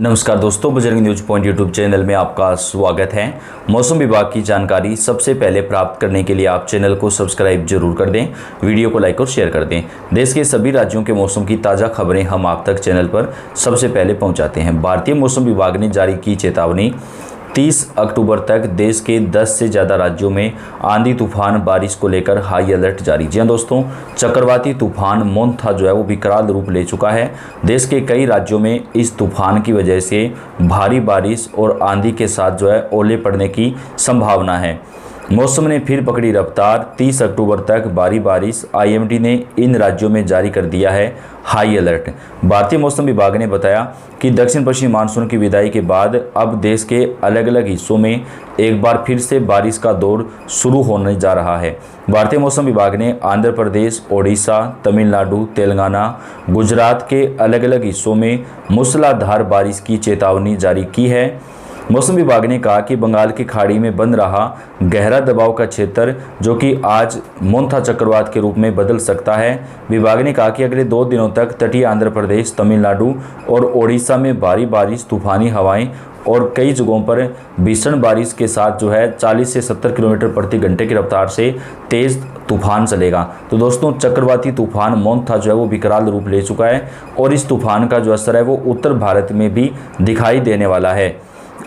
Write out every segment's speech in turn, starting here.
नमस्कार दोस्तों, Bajrang news point YouTube channel में आपका स्वागत है। मौसम विभाग की जानकारी सबसे पहले प्राप्त करने के लिए आप चैनल को सब्सक्राइब जरूर कर दें, वीडियो को लाइक और शेयर कर दें। देश के सभी राज्यों के मौसम की ताज़ा खबरें हम आप तक चैनल पर सबसे पहले पहुंचाते हैं। भारतीय मौसम विभाग ने जारी की चेतावनी, 30 अक्टूबर तक देश के 10 से ज़्यादा राज्यों में आंधी तूफान बारिश को लेकर हाई अलर्ट जारी। जी हाँ दोस्तों, चक्रवाती तूफान मोंथा जो है वो विकराल रूप ले चुका है। देश के कई राज्यों में इस तूफान की वजह से भारी बारिश और आंधी के साथ जो है ओले पड़ने की संभावना है। मौसम ने फिर पकड़ी रफ्तार, 30 अक्टूबर तक भारी बारिश। आईएमडी ने इन राज्यों में जारी कर दिया है हाई अलर्ट। भारतीय मौसम विभाग ने बताया कि दक्षिण पश्चिमी मानसून की विदाई के बाद अब देश के अलग अलग हिस्सों में एक बार फिर से बारिश का दौर शुरू होने जा रहा है। भारतीय मौसम विभाग ने आंध्र प्रदेश, ओडिशा, तमिलनाडु, तेलंगाना, गुजरात के अलग अलग हिस्सों में मूसलाधार बारिश की चेतावनी जारी की है। मौसम विभाग ने कहा कि बंगाल की खाड़ी में बन रहा गहरा दबाव का क्षेत्र, जो कि आज मोंथा चक्रवात के रूप में बदल सकता है। विभाग ने कहा कि अगले 2 दिनों तक तटीय आंध्र प्रदेश, तमिलनाडु और ओडिशा में भारी बारिश, तूफानी हवाएं और कई जगहों पर भीषण बारिश के साथ जो है 40 से 70 किलोमीटर प्रति घंटे की रफ्तार से तेज़ तूफान चलेगा। तो दोस्तों, चक्रवाती तूफान मोंथा जो है वो विकराल रूप ले चुका है और इस तूफान का जो असर है वो उत्तर भारत में भी दिखाई देने वाला है।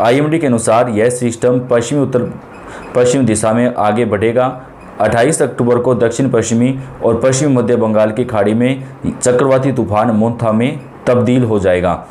आईएमडी के अनुसार यह सिस्टम पश्चिम दिशा में आगे बढ़ेगा। 28 अक्टूबर को दक्षिण पश्चिमी और पश्चिमी मध्य बंगाल की खाड़ी में चक्रवाती तूफान मोंथा में तब्दील हो जाएगा।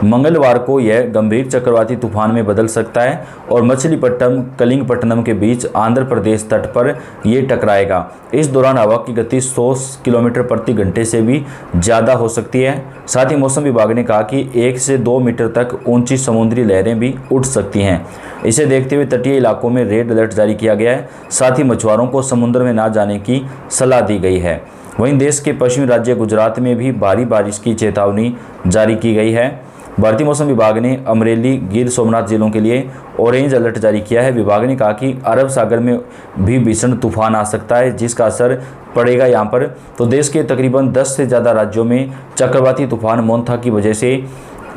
मंगलवार को यह गंभीर चक्रवाती तूफान में बदल सकता है और मछलीपट्टनम कलिंगपट्टनम के बीच आंध्र प्रदेश तट पर यह टकराएगा। इस दौरान हवा की गति 100 किलोमीटर प्रति घंटे से भी ज़्यादा हो सकती है। साथ ही मौसम विभाग ने कहा कि 1 से 2 मीटर तक ऊंची समुद्री लहरें भी उठ सकती हैं। इसे देखते हुए तटीय इलाकों में रेड अलर्ट जारी किया गया है। साथ ही मछुआरों को समुद्र में ना जाने की सलाह दी गई है। वहीं देश के पश्चिमी राज्य गुजरात में भी भारी बारिश की चेतावनी जारी की गई है। भारतीय मौसम विभाग ने अमरेली, गिर सोमनाथ जिलों के लिए ऑरेंज अलर्ट जारी किया है। विभाग ने कहा कि अरब सागर में भी भीषण तूफान आ सकता है, जिसका असर पड़ेगा यहाँ पर। तो देश के तकरीबन 10 से ज़्यादा राज्यों में चक्रवाती तूफान मोंथा की वजह से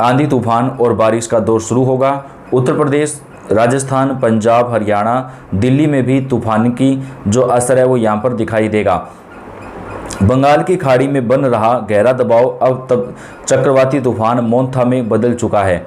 आंधी तूफान और बारिश का दौर शुरू होगा। उत्तर प्रदेश, राजस्थान, पंजाब, हरियाणा, दिल्ली में भी तूफान की जो असर है वो यहाँ पर दिखाई देगा। बंगाल की खाड़ी में बन रहा गहरा दबाव अब तक चक्रवाती तूफान मोंथा में बदल चुका है।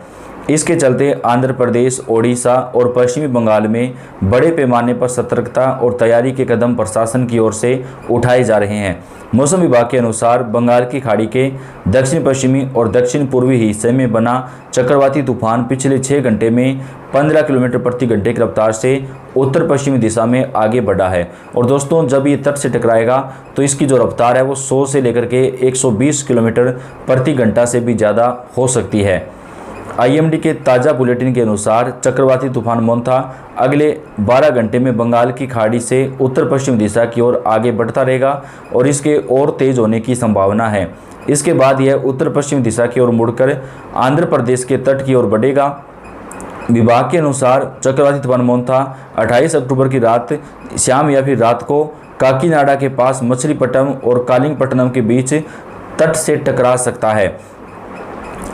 इसके चलते आंध्र प्रदेश, ओडिशा और पश्चिमी बंगाल में बड़े पैमाने पर सतर्कता और तैयारी के कदम प्रशासन की ओर से उठाए जा रहे हैं। मौसम विभाग के अनुसार बंगाल की खाड़ी के दक्षिण पश्चिमी और दक्षिण पूर्वी हिस्से में बना चक्रवाती तूफान पिछले 6 घंटे में 15 किलोमीटर प्रति घंटे की रफ्तार से उत्तर पश्चिमी दिशा में आगे बढ़ा है। और दोस्तों, जब ये तट से टकराएगा तो इसकी जो रफ्तार है वो 100 से लेकर के 120 किलोमीटर प्रति घंटा से भी ज़्यादा हो सकती है। आईएमडी के ताज़ा बुलेटिन के अनुसार चक्रवाती तूफान मोंथा अगले 12 घंटे में बंगाल की खाड़ी से उत्तर पश्चिम दिशा की ओर आगे बढ़ता रहेगा और इसके और तेज़ होने की संभावना है। इसके बाद यह उत्तर पश्चिम दिशा की ओर मुड़कर आंध्र प्रदेश के तट की ओर बढ़ेगा। विभाग के अनुसार चक्रवाती तूफान मोंथा 28 अक्टूबर की रात शाम या फिर रात को काकीनाडा के पास मछलीपट्टनम और कालिंगपट्टनम के बीच तट से टकरा सकता है।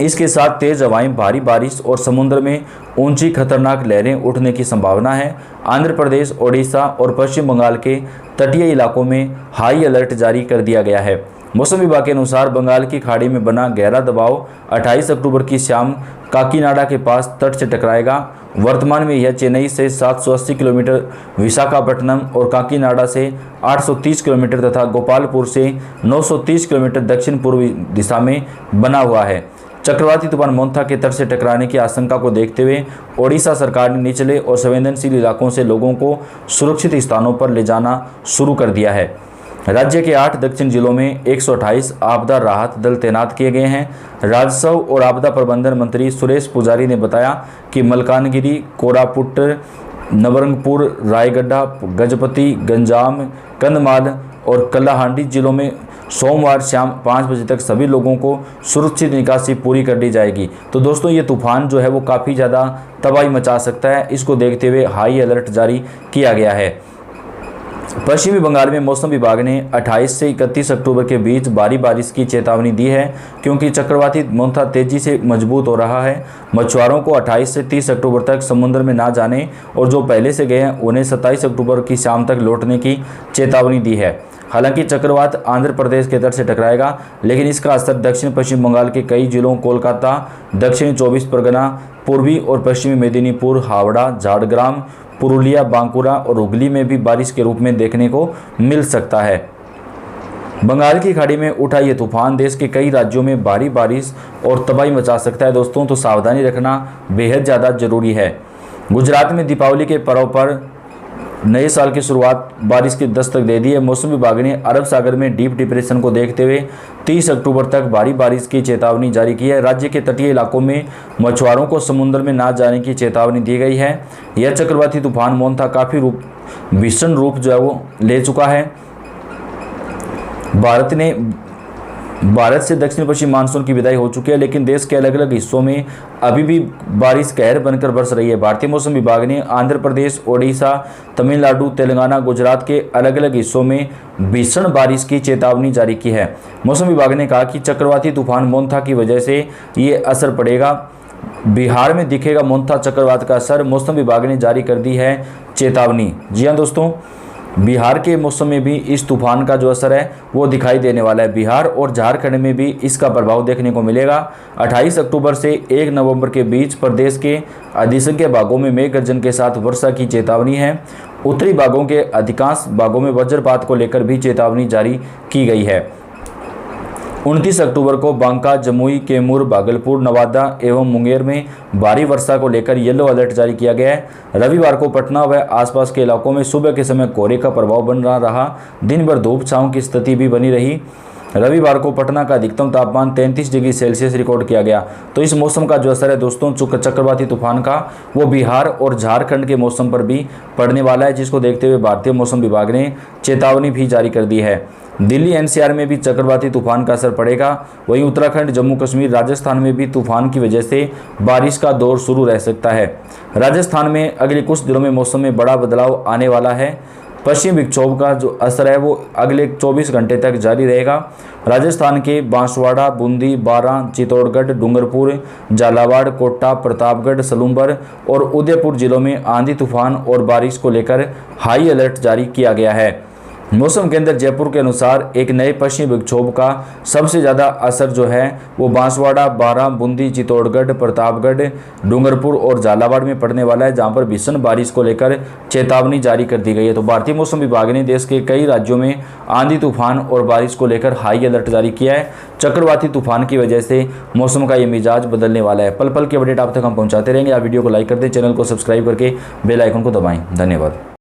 इसके साथ तेज हवाएं, भारी बारिश और समुद्र में ऊंची खतरनाक लहरें उठने की संभावना है। आंध्र प्रदेश, ओडिशा और पश्चिम बंगाल के तटीय इलाकों में हाई अलर्ट जारी कर दिया गया है। मौसम विभाग के अनुसार बंगाल की खाड़ी में बना गहरा दबाव 28 अक्टूबर की शाम काकीनाडा के पास तट से टकराएगा। वर्तमान में यह चेन्नई से 780 किलोमीटर, विशाखापट्टनम और काकीनाडा से 830 किलोमीटर तथा गोपालपुर से 930 किलोमीटर दक्षिण पूर्वी दिशा में बना हुआ है। चक्रवाती तूफान मोंथा के तट से टकराने की आशंका को देखते हुए ओडिशा सरकार ने निचले और संवेदनशील इलाकों से लोगों को सुरक्षित स्थानों पर ले जाना शुरू कर दिया है। राज्य के 8 दक्षिण जिलों में 128 आपदा राहत दल तैनात किए गए हैं। राजस्व और आपदा प्रबंधन मंत्री सुरेश पुजारी ने बताया कि मलकानगिरी, कोरापुट, नवरंगपुर, रायगढ़, गजपति, गंजाम, कंधमाल और कलाहांडी जिलों में सोमवार शाम 5 बजे तक सभी लोगों को सुरक्षित निकासी पूरी कर दी जाएगी। तो दोस्तों, ये तूफान जो है वो काफ़ी ज़्यादा तबाही मचा सकता है। इसको देखते हुए हाई अलर्ट जारी किया गया है। पश्चिमी बंगाल में मौसम विभाग ने 28 से 31 अक्टूबर के बीच भारी बारिश की चेतावनी दी है, क्योंकि चक्रवाती मोंथा तेजी से मजबूत हो रहा है। मछुआरों को 28 से 30 अक्टूबर तक समुद्र में ना जाने और जो पहले से गए हैं उन्हें 27 अक्टूबर की शाम तक लौटने की चेतावनी दी है। हालांकि चक्रवात आंध्र प्रदेश के तट से टकराएगा, लेकिन इसका असर दक्षिण पश्चिम बंगाल के कई जिलों कोलकाता, दक्षिणी 24 परगना, पूर्वी और पश्चिमी मेदिनीपुर, हावड़ा, झारग्राम, पुरुलिया, बांकुरा और हुगली में भी बारिश के रूप में देखने को मिल सकता है। बंगाल की खाड़ी में उठा ये तूफान देश के कई राज्यों में भारी बारिश और तबाही मचा सकता है दोस्तों, तो सावधानी रखना बेहद ज़्यादा जरूरी है। गुजरात में दीपावली के पर्व पर नए साल की शुरुआत बारिश की दस्तक दे दी है। मौसम विभाग ने अरब सागर में डीप डिप्रेशन को देखते हुए 30 अक्टूबर तक भारी बारिश की चेतावनी जारी की है। राज्य के तटीय इलाकों में मछुआरों को समुद्र में ना जाने की चेतावनी दी गई है। यह चक्रवाती तूफान मोंथा काफ़ी भीषण रूप जो है वो ले चुका है। भारत से दक्षिण पश्चिम मानसून की विदाई हो चुकी है, लेकिन देश के अलग अलग हिस्सों में अभी भी बारिश कहर बनकर बरस रही है। भारतीय मौसम विभाग ने आंध्र प्रदेश, ओडिशा, तमिलनाडु, तेलंगाना, गुजरात के अलग अलग हिस्सों में भीषण बारिश की चेतावनी जारी की है। मौसम विभाग ने कहा कि चक्रवाती तूफान मोंथा की वजह से ये असर पड़ेगा। बिहार में दिखेगा मोंथा चक्रवात का असर, मौसम विभाग ने जारी कर दी है चेतावनी। जी हाँ दोस्तों, बिहार के मौसम में भी इस तूफान का जो असर है वो दिखाई देने वाला है। बिहार और झारखंड में भी इसका प्रभाव देखने को मिलेगा। 28 अक्टूबर से 1 नवंबर के बीच प्रदेश के अधिसंख्य भागों में मेघ गर्जन के साथ वर्षा की चेतावनी है। उत्तरी भागों के अधिकांश भागों में वज्रपात को लेकर भी चेतावनी जारी की गई है। 29 अक्टूबर को बांका, जमुई, कैमूर, भागलपुर, नवादा एवं मुंगेर में भारी वर्षा को लेकर येलो अलर्ट जारी किया गया है। रविवार को पटना व आसपास के इलाकों में सुबह के समय कोहरे का प्रभाव बन रहा। दिन भर धूप छांव की स्थिति भी बनी रही। रविवार को पटना का अधिकतम तापमान 33 डिग्री सेल्सियस रिकॉर्ड किया गया। तो इस मौसम का जो असर है दोस्तों चक्रवाती तूफान का, वो बिहार और झारखंड के मौसम पर भी पड़ने वाला है, जिसको देखते हुए भारतीय मौसम विभाग ने चेतावनी भी जारी कर दी है। दिल्ली एनसीआर में भी चक्रवाती तूफान का असर पड़ेगा। वहीं उत्तराखंड, जम्मू कश्मीर, राजस्थान में भी तूफान की वजह से बारिश का दौर शुरू रह सकता है। राजस्थान में अगले कुछ दिनों में मौसम में बड़ा बदलाव आने वाला है। पश्चिम विक्षोभ का जो असर है वो अगले 24 घंटे तक जारी रहेगा। राजस्थान के बांसवाड़ा, बूंदी, बारां, चित्तौड़गढ़, डूंगरपुर, झालावाड़, कोटा, प्रतापगढ़, सलूंबर और उदयपुर जिलों में आंधी तूफान और बारिश को लेकर हाई अलर्ट जारी किया गया है। मौसम केंद्र जयपुर के अनुसार एक नए पश्चिमी विक्षोभ का सबसे ज़्यादा असर जो है वो बांसवाड़ा, बारां, बूंदी, चित्तौड़गढ़, प्रतापगढ़, डूंगरपुर और झालावाड़ में पड़ने वाला है, जहां पर भीषण बारिश को लेकर चेतावनी जारी कर दी गई है। तो भारतीय मौसम विभाग ने देश के कई राज्यों में आंधी तूफान और बारिश को लेकर हाई अलर्ट जारी किया है। चक्रवाती तूफान की वजह से मौसम का ये मिजाज बदलने वाला है। पल पल की अपडेट आप तक हम पहुँचाते रहेंगे। आप वीडियो को लाइक कर दें, चैनल को सब्सक्राइब करके बेल आइकन को दबाएँ। धन्यवाद।